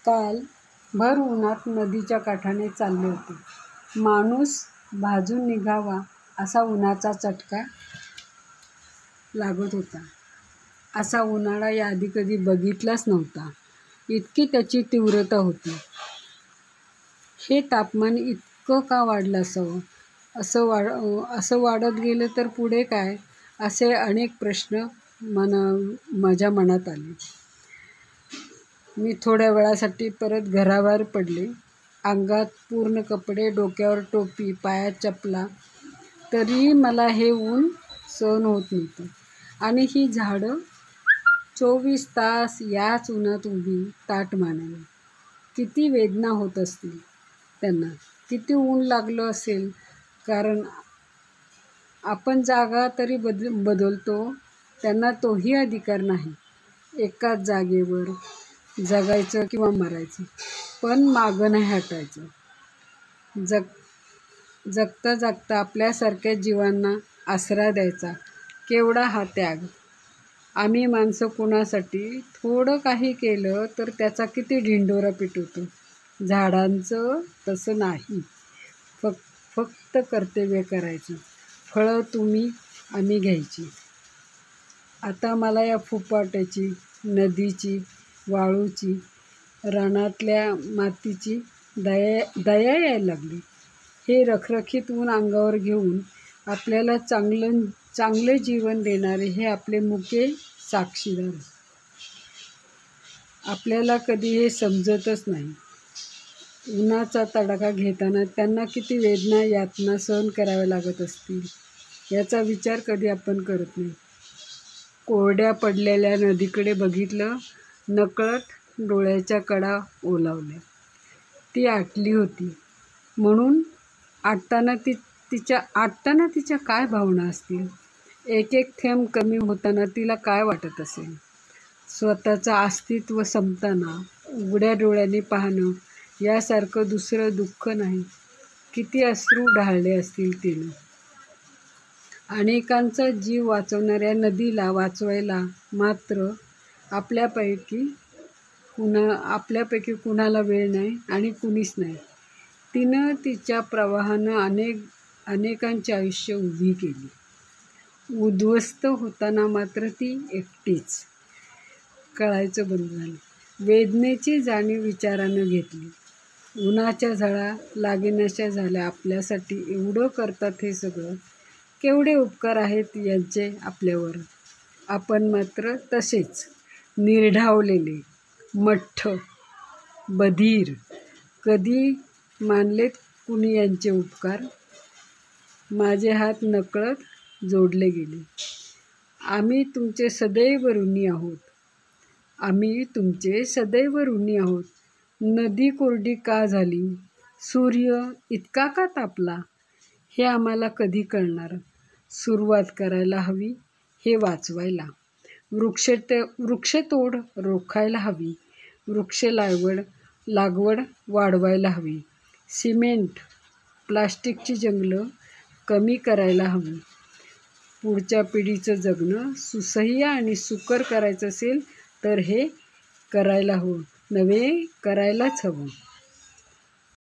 काल भर उन्हात नदीच्या काठाने चालले होते. माणूस भाजून निघावा असा उन्हाचा चटका लागत होता. असा उन्हाळा याआधी कधी बघितलाच नव्हता. इतकी त्याची तीव्रता होती. हे तापमान इतकं का वाढलं असावं? असं वाढत गेलं तर पुढे काय? असे अनेक प्रश्न माझ्या मनात आले. मी थोड्या वेळासाठी परत घराबाहेर पडले. अंगात पूर्ण कपडे, डोक्यावर टोपी, पायात चपला, तरीही मला हे ऊन सहन होत नव्हतं. आणि ही झाडं 24 तास याच उन्हात उभी ताठ मानेने. किती वेदना होत असतील त्यांना, किती ऊन लागलं असेल. कारण आपण जागा तरी बदलतो, त्यांना तोही अधिकार नाही. एकाच जागेवर जगायचं किंवा मरायचं, पण मागं नाही हटायचं. जगता जगता आपल्यासारख्या जीवांना आसरा द्यायचा, केवढा हा त्याग. आम्ही माणसं कुणासाठी थोडं काही केलं तर त्याचा किती ढिंडोरा पिटवतो. झाडांचं तसं नाही. फक्त कर्तव्य करायचं, फळं तुम्ही आम्ही घ्यायची. आता मला या फुफाट्याची, नदीची, वाळूची, रानातल्या मातीची दया यायला लागली. हे रखरखीत ऊन अंगावर घेऊन आपल्याला चांगलं जीवन देणारे हे आपले मुके साक्षीदार. आपल्याला कधी हे समजतच नाही. उन्हाचा तडाखा घेताना त्यांना किती वेदना, यातना सहन कराव्या लागत असतील, याचा विचार कधी आपण करत नाही. कोरड्या पडलेल्या नदीकडे बघितलं, नकळत डोळ्याच्या कडा ओलावल्या. ती आटली होती म्हणून आटताना तिच्या काय भावना असतील. एक एक थेंब कमी होताना तिला काय वाटत असेल. स्वतःचं अस्तित्व संपताना उघड्या डोळ्यांनी पाहणं यासारखं दुसरं दुःख नाही. किती अश्रू ढाळले असतील तिनं. अनेकांचा जीव वाचवणाऱ्या नदीला वाचवायला मात्र आपल्यापैकी कुणाला वेळ नाही आणि कुणीच नाही. तिनं तिच्या प्रवाहानं अनेकांची आयुष्य उभी केली. उद्ध्वस्त होताना मात्र ती एकटीच. कळायचं बंद झालं. वेदनेची जाणीव विचारानं घेतली. उन्हाच्या झळा लागेनाशा झाल्या. आपल्यासाठी एवढं करतात हे सगळं. केवढे उपकार आहेत यांचे आपल्यावर. आपण मात्र तसेच निर्ढावलेले, मठ्ठ, बधीर. कधी मानलेत कुणी यांचे उपकार? माझे हात नकळत जोडले गेले. आम्ही तुमचे सदैव ऋणी आहोत. आम्ही तुमचे सदैव ऋणी आहोत. नदी कोरडी का झाली? सूर्य इतका का तापला? हे आम्हाला कधी कळणार? सुरुवात करायला हवी हे वाचवायला. वृक्षतोड रोखायला हवी. वृक्ष लागवड वाढवायला हवी. सिमेंट, प्लास्टिकची जंगलं कमी करायला हवी. पुढच्या पिढीचं जगणं सुसह्य आणि सुकर करायचं असेल तर हे करायला हवं, नव्हे करायलाच हवं.